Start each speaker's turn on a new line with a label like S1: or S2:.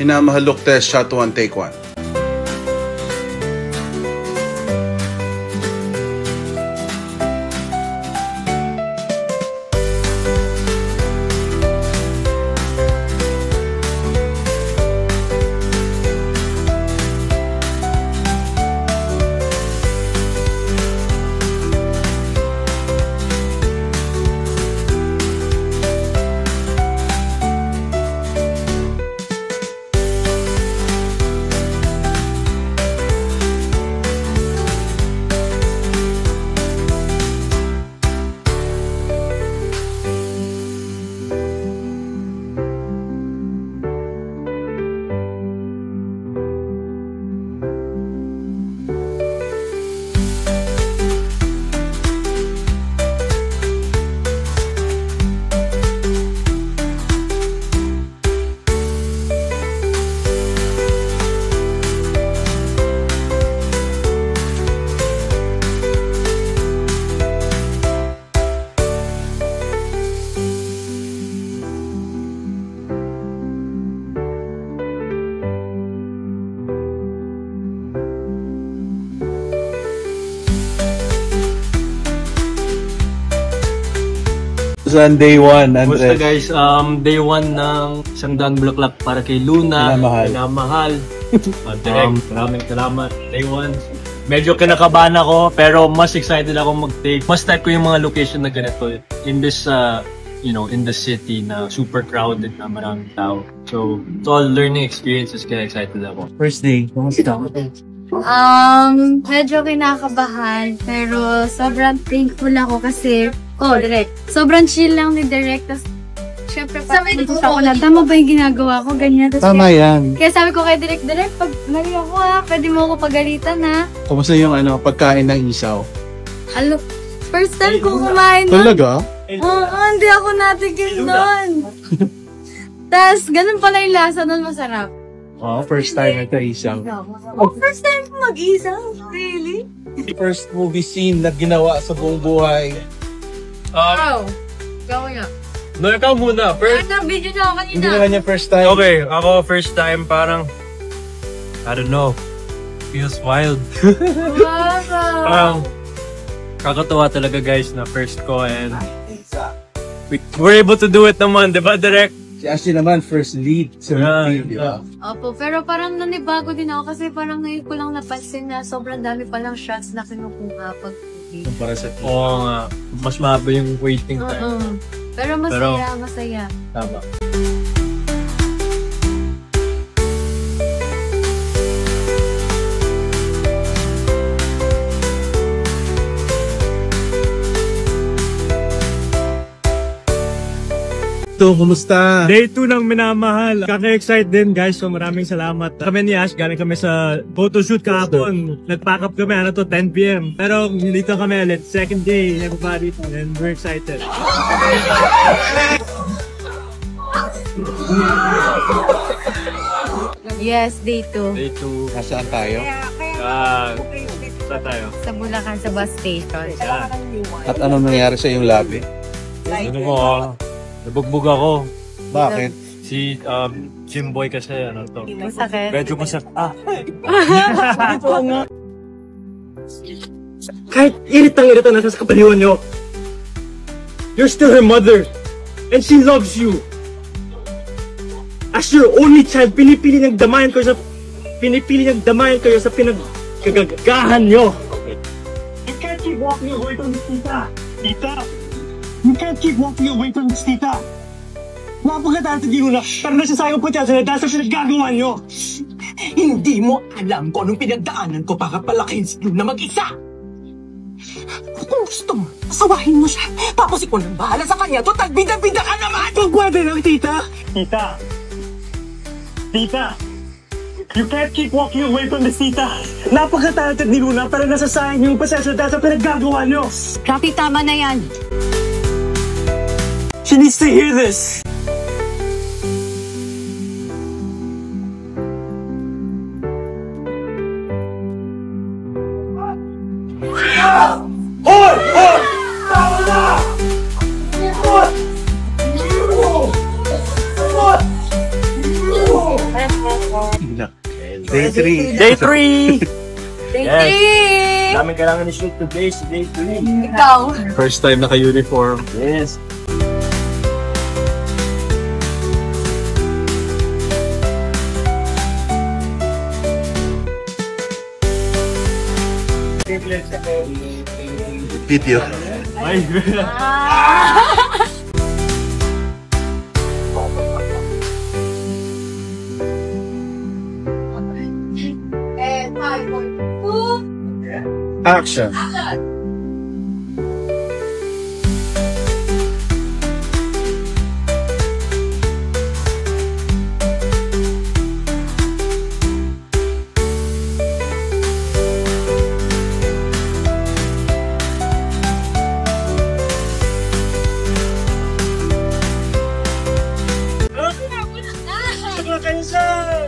S1: Minamahal look test, shot 1, take 1.
S2: Day 1, Andres.
S3: Basta guys, day 1 ng Sangdan Bulaklak para kay Luna. Minamahal. Direct, maraming salamat. Day 1. Medyo kinakabahan ako, pero mas excited ako mag-take. Mas type ko yung mga location na ganito. In this, in the city na super crowded na maraming tao. So, it's all learning experiences, kaya excited ako.
S2: First day, kumusta?
S4: Medyo kinakabahan, pero sobrang thankful ako kasi, direct. Sobrang chill lang ni Direct, tas syempre parang ako na, tama ba yung ginagawa ko, ganyan.
S2: Tama yan.
S4: Kaya sabi ko kay Direct, pag mali ako pwede mo ako pagalitan ha.
S2: Kumusta yung pagkain ng isaw?
S4: First time ko kumain nun.
S2: Talaga?
S4: Hindi ako natigil nun. Tas, ganun pala yung lasa nun, masarap.
S2: First time ito isaw.
S4: First time ko mag-isaw? Really?
S2: First movie scene na ginawa sa buong buhay.
S4: Ikaw nga.
S3: No, ikaw muna. First.
S4: Video na ako kanina.
S2: Hindi naman yung first time.
S3: Okay, ako first time parang, I don't know, feels wild. Parang, kakatuwa talaga guys na first ko and we were able to do it naman, di ba, Direct?
S2: Si Ashley naman, first lead sa movie, di ba?
S4: Opo, pero parang nanibago din ako kasi parang ngayon ko lang napansin na sobrang dami palang shots na kinukuha pag movie.
S2: Para sa
S3: Oo nga, mas mahaba yung waiting time.
S4: Pero masaya.
S3: Tama.
S2: Kumusta?
S3: Day 2 ng Minamahal. Kaka-excite din guys, so maraming salamat. Kami ni Ash, galing kami sa photoshoot kahapon. Nag-pack up kami, 10 PM. Pero dito kami ulit, second day, everybody, and we're excited.
S4: Yes, day 2.
S3: Day 2.
S2: Nasaan tayo?
S3: Saan tayo?
S4: Sa Bulacan, sa bus station.
S2: At ano nangyari sa iyong labi?
S3: Ano mo, nabugbog ako.
S2: Bakit?
S3: Si Jimboy kasi,
S4: Masakit.
S3: medyo masakit. Kahit iritang-irita na sa kapaliwan nyo, you're still her mother. And she loves you. As your only child, pinipili niyang damayan kayo sa pinagkagagahan nyo. You can't keep walking away from this, tita. Tita! You can't keep walking away from this, tita. Napakadaan sa Luna, pero nasasayang po siya dahil sa pinagagawa nyo.
S5: Hindi mo alam kung anong pinagdaanan ko para palakihin si Luna mag-isa. Kung gusto mo, asawahin mo siya. Tapos ikaw nang bahala sa kanya. Total, bida-bida ka naman!
S3: Pagwede lang, tita. Tita! Tita! You can't keep walking away from this, tita. Napakatalented ni Luna, pero nasasayang yung pasensya dahil sa pinaggagawa nyo.
S4: Rafi, tama na yan.
S3: She needs to hear this.
S1: Day 3.
S3: Day 3!
S4: Day
S3: Yes.
S4: 3!
S3: Daming kailangan i-shoot today sa Day 3.
S4: Ikaw.
S2: First time naka-uniform.
S3: Yes.
S1: Video.
S3: Ay,
S1: Action.
S3: kayo, sir!